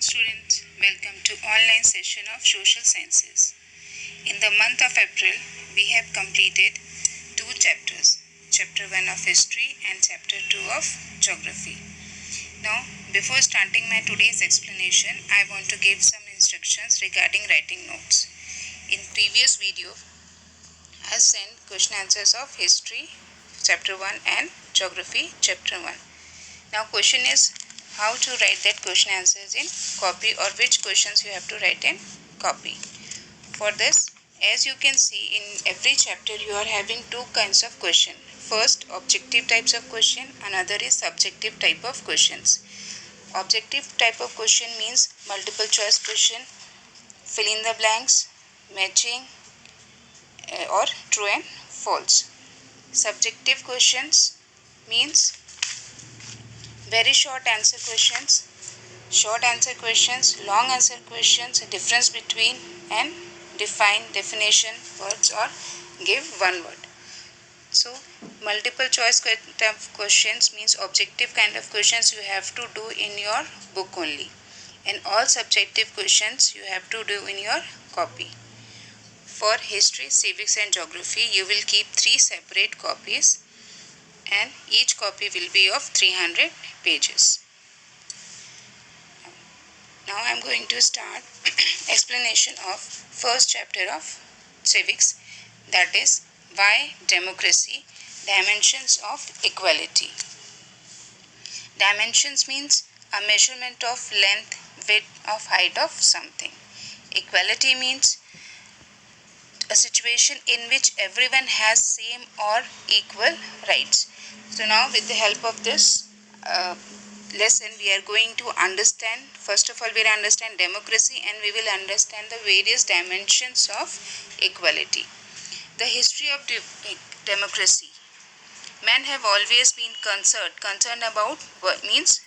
students, welcome to online session of Social Sciences. In the month of April, we have completed two chapters, chapter 1 of History and chapter 2 of Geography. Now, before starting my today's explanation, I want to give some instructions regarding writing notes. In previous video, I sent question answers of History chapter 1 and Geography chapter 1. Now question is how to write that question answers in copy, or which questions you have to write in copy. For this, as you can see, in every chapter you are having two kinds of question. First, objective types of question, another is subjective type of questions. Objective type of question means multiple choice question, fill in the blanks, matching or true and false. Subjective questions means very short answer questions, long answer questions, difference between and define, definition, words, or give one word. So, multiple choice type of questions means objective kind of questions you have to do in your book only, and all subjective questions you have to do in your copy. For history, civics, and geography, you will keep 3 separate copies, and each copy will be of 300 pages. Now I am going to start explanation of first chapter of civics, that is why democracy, dimensions of equality. Dimensions means a measurement of length, width, of height of something. Equality means a situation in which everyone has same or equal rights. So now with the help of this lesson, we are going to understand, first of all we will understand democracy, and we will understand the various dimensions of equality. The history of democracy. Men have always been concerned about means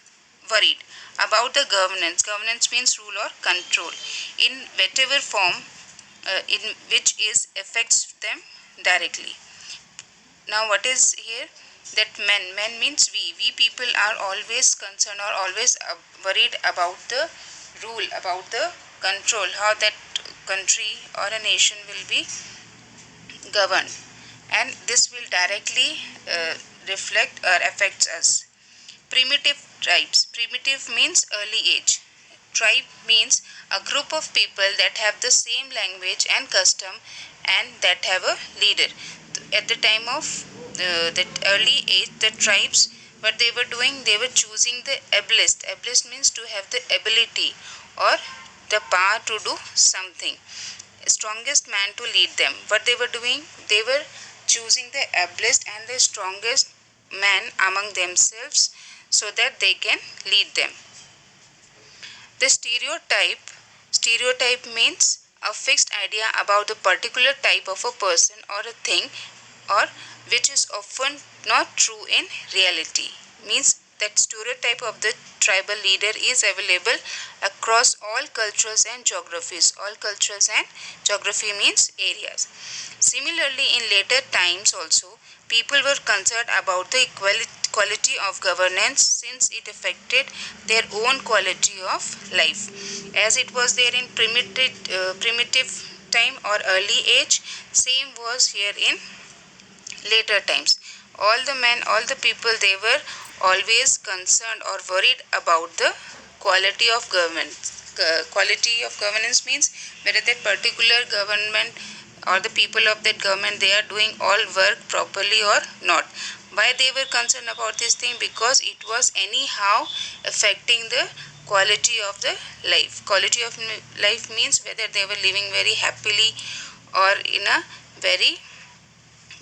worried about the governance. Governance means rule or control in whatever form in which is affects them directly. Now what is here? That men means we people are always concerned or always worried about the rule, about the control, how that country or a nation will be governed, and this will directly reflect or affects us. Primitive tribes. Primitive means early age. Tribe means a group of people that have the same language and custom and that have a leader. At the time of that early age, the tribes, what they were doing, they were choosing the ablest. Ablest means to have the ability or the power to do something. Strongest man to lead them. What they were doing, they were choosing the ablest and the strongest man among themselves so that they can lead them. The stereotype means a fixed idea about the particular type of a person or a thing, or which is often not true in reality. Means that stereotype of the tribal leader is available across all cultures and geographies. All cultures and geography means areas. Similarly, in later times also, people were concerned about the quality of governance, since it affected their own quality of life. As it was there in primitive time or early age, same was here in later times. All the men, all the people, they were always concerned or worried about the quality of government. Quality of governance means whether that particular government or the people of that government, they are doing all work properly or not. Why they were concerned about this thing? Because it was anyhow affecting the quality of the life. Quality of life means whether they were living very happily or in a very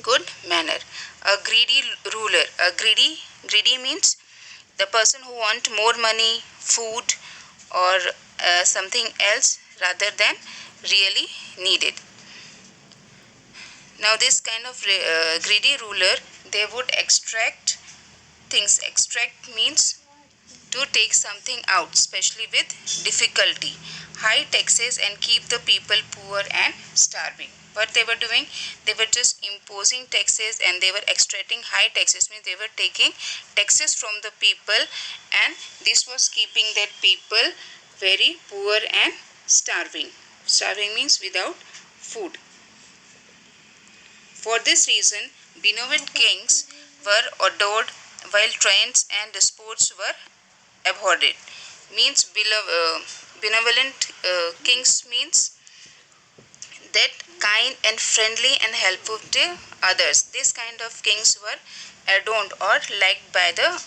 good manner. A greedy ruler. Greedy means the person who want more money, food, or something else rather than really needed. Now this kind of greedy ruler, they would extract things. Extract means to take something out, especially with difficulty. High taxes and keep the people poor and starving. What they were doing, they were just imposing taxes and they were extracting high taxes, means they were taking taxes from the people, and this was keeping that people very poor and starving. Starving means without food. For this reason, benevolent kings were adored while tyrants and despots were abhorred. Means benevolent kings means that kind and friendly and helpful to others. This kind of kings were adorned or liked by the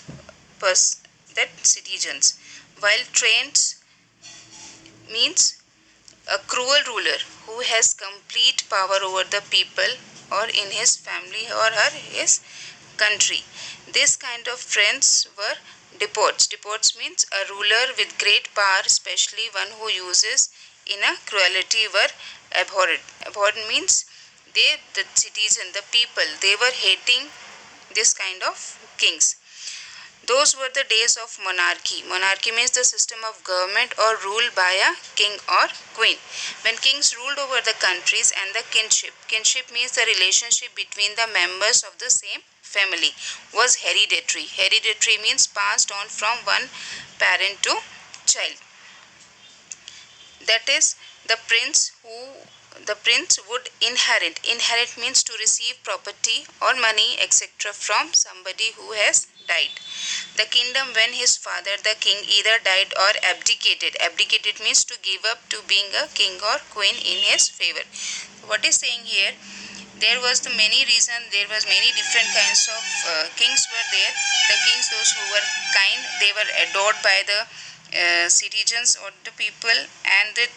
citizens, while tyrants means a cruel ruler who has complete power over the people or in his family or his country. This kind of friends were despots. Despots means a ruler with great power, especially one who uses in a cruelty, were abhorred. Abhorred means the citizen, the people, they were hating this kind of kings. Those were the days of monarchy. Monarchy means the system of government or rule by a king or queen. When kings ruled over the countries and the kinship. Kinship means the relationship between the members of the same family was hereditary. Hereditary means passed on from one parent to child. That is, the prince would inherit. Inherit means to receive property or money, etc., from somebody who has died. The kingdom when his father, the king, either died or abdicated. Abdicated means to give up to being a king or queen in his favor. What is saying here? There was the many reason. There was many different kinds of kings were there. The kings, those who were kind, they were adored by the citizens or the people, and the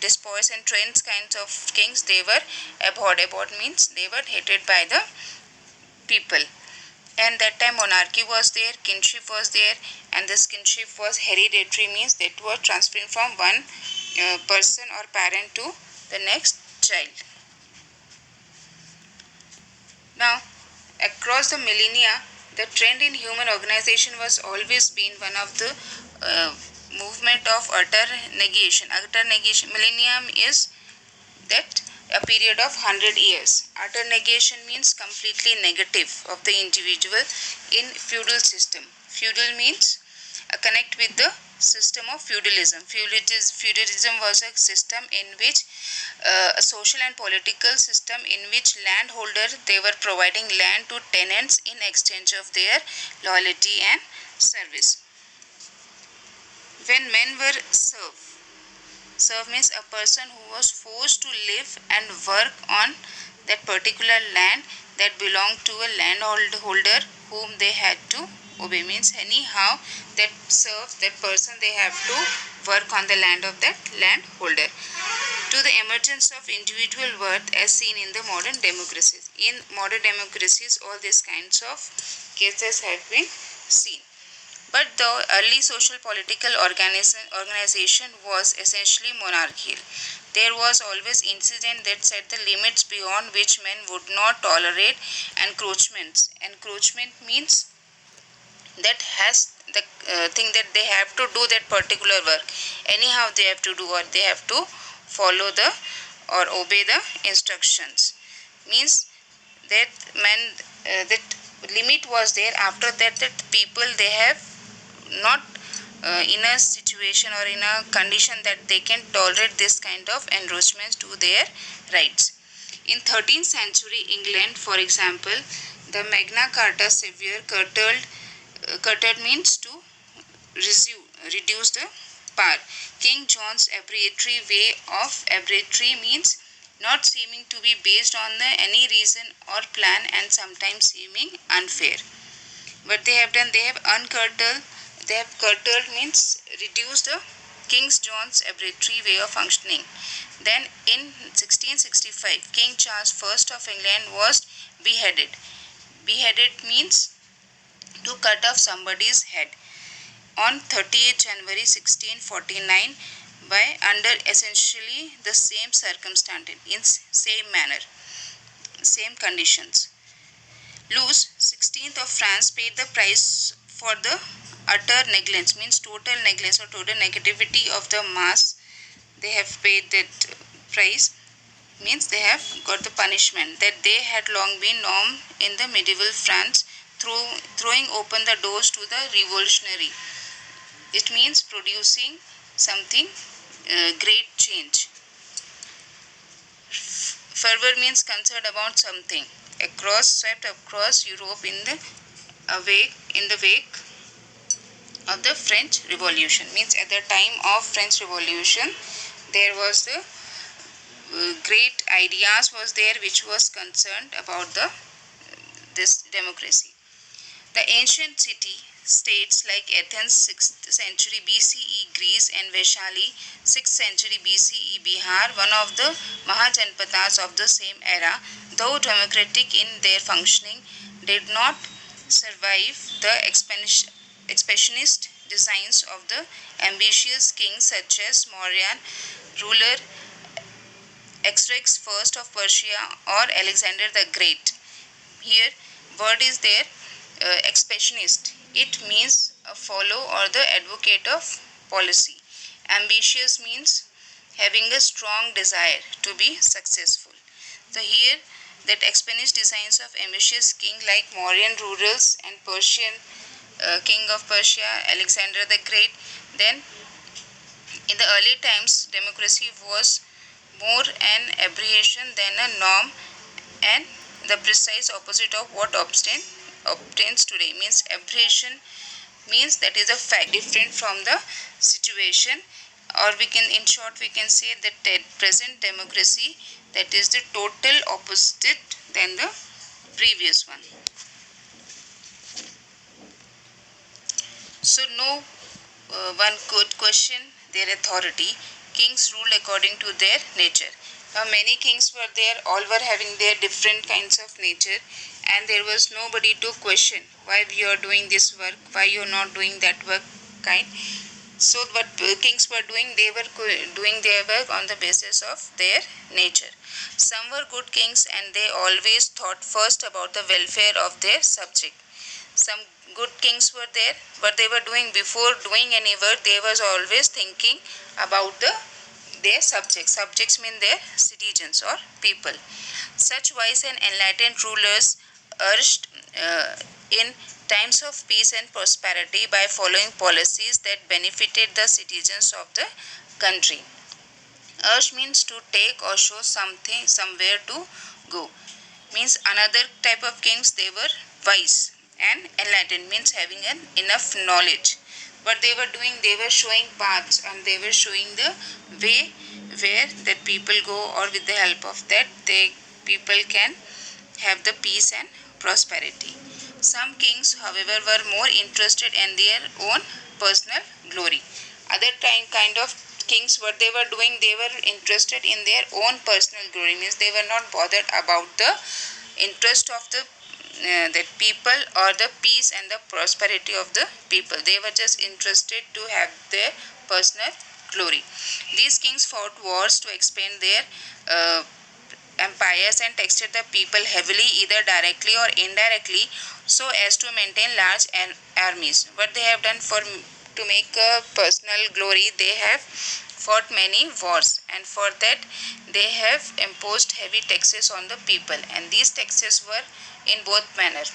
despots and tyrants kinds of kings, they were abhorred. Abhorred means they were hated by the people. And that time monarchy was there, kinship was there, and this kinship was hereditary means that were transferring from one person or parent to the next child. Now, across the millennia, the trend in human organization was always been one of the movement of utter negation. Utter negation. Millennium is that a period of 100 years. Utter negation means completely negative of the individual in feudal system. Feudal means connect with the system of feudalism. Feudalism was a system in which a social and political system in which landholders, they were providing land to tenants in exchange of their loyalty and service. When men were serve means a person who was forced to live and work on that particular land that belonged to a landholder whom they had to obey. Means anyhow that serves that person, they have to work on the land of that landholder. To the emergence of individual worth as seen in the modern democracies. In modern democracies, all these kinds of cases have been seen. But the early social political organization was essentially monarchical. There was always incident that set the limits beyond which men would not tolerate encroachments. Encroachment means that has the thing that they have to do that particular work. Anyhow they have to do, or they have to follow the or obey the instructions. Means that that limit was there. After that, that people, they have not in a situation or in a condition that they can tolerate this kind of encroachments to their rights. In 13th century England, for example, the Magna Carta severe curtailed means to reduce the power. King John's arbitrary way of arbitrary means not seeming to be based on any reason or plan, and sometimes seeming unfair. What they have done, they have uncurtailed. They have curtailed means reduced the King John's arbitrary way of functioning. Then in 1665, King Charles I of England was beheaded. Beheaded means to cut off somebody's head. On 30th January 1649, by under essentially the same circumstances, in same manner, same conditions. Louis XVI of France paid the price for the utter negligence, means total negligence or total negativity of the mass. They have paid that price, means they have got the punishment that they had long been norm in the medieval France, throwing open the doors to the revolutionary. It means producing something great change. Fervor means concern about something. Swept across Europe in the wake of the French Revolution. Means at the time of French Revolution, there was the great ideas was there which was concerned about this democracy. The ancient city states like Athens 6th century BCE, Greece, and Vaishali 6th century BCE, Bihar, one of the Mahajanpadas of the same era, though democratic in their functioning, did not survive the expansionist designs of the ambitious kings such as Mauryan ruler Xerxes I of Persia or Alexander the Great. Here, word is there, expansionist. It means a follow or the advocate of policy. Ambitious means having a strong desire to be successful. So here, that expansionist designs of ambitious king like Mauryan rulers and Persian king of Persia, Alexander the Great. Then, in the early times, democracy was more an aberration than a norm, and the precise opposite of what obtains today. Means aberration means that is a fact different from the situation, or we can, in short, we can say that the present democracy, that is the total opposite than the previous one. So no one could question their authority. Kings ruled according to their nature. Now many kings were there, all were having their different kinds of nature, and there was nobody to question why you are doing this work, why you are not doing that work kind. So what kings were doing, they were doing their work on the basis of their nature. Some were good kings and they always thought first about the welfare of their subject. Some good kings were there, what they were doing before doing any work, they was always thinking about their subjects. Subjects mean their citizens or people. Such wise and enlightened rulers urged in times of peace and prosperity by following policies that benefited the citizens of the country. Urge means to take or show something, somewhere to go. Means another type of kings, they were wise, and enlightened means having enough knowledge. What they were doing, they were showing paths and they were showing the way where that people go, or with the help of that people can have the peace and prosperity. Some kings, however, were more interested in their own personal glory. Other kind of kings, what they were doing, they were interested in their own personal glory. Means they were not bothered about the interest of the people or the peace and the prosperity of the people. They were just interested to have their personal glory. These kings fought wars to expand their empires and taxed the people heavily, either directly or indirectly, so as to maintain large armies. What they have done for to make a personal glory, they have fought many wars, and for that they have imposed heavy taxes on the people, and these taxes were in both manner,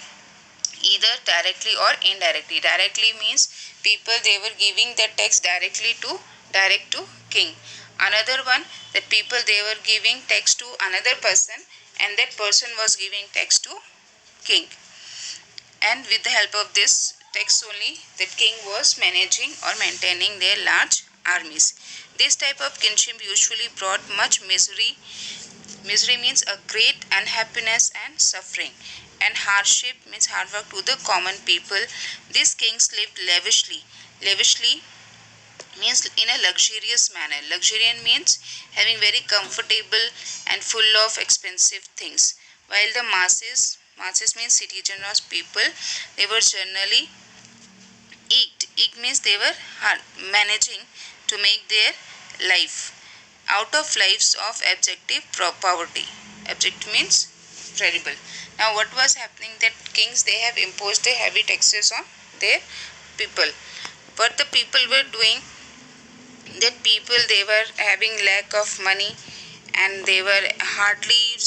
either directly or indirectly. Directly means people, they were giving the tax direct to king. Another one, that people, they were giving tax to another person, and that person was giving tax to king, and with the help of this tax only, the king was managing or maintaining their large armies. This type of kingship usually brought much misery. Misery means a great unhappiness and suffering, and hardship means hard work to the common people. These kings lived lavishly. Lavishly means in a luxurious manner. Luxuriant means having very comfortable and full of expensive things. While the masses means citizens or people, they were generally eked. Eked means they were managing to make their life out of lives of objective poverty. Object means terrible. Now what was happening, that kings, they have imposed the heavy taxes on their people. What the people were doing, that people, they were having lack of money, and they were hardly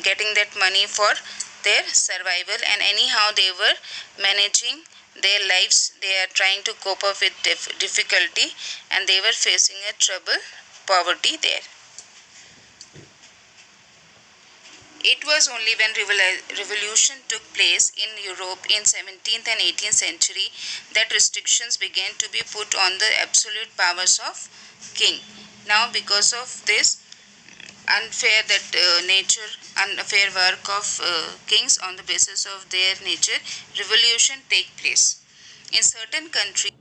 getting that money for their survival, and anyhow they were managing their lives. They are trying to cope up with difficulty, and they were facing a trouble, poverty there. It was only when revolution took place in Europe in 17th and 18th century that restrictions began to be put on the absolute powers of king. Now, because of this unfair work of kings on the basis of their nature, revolution take place in certain countries.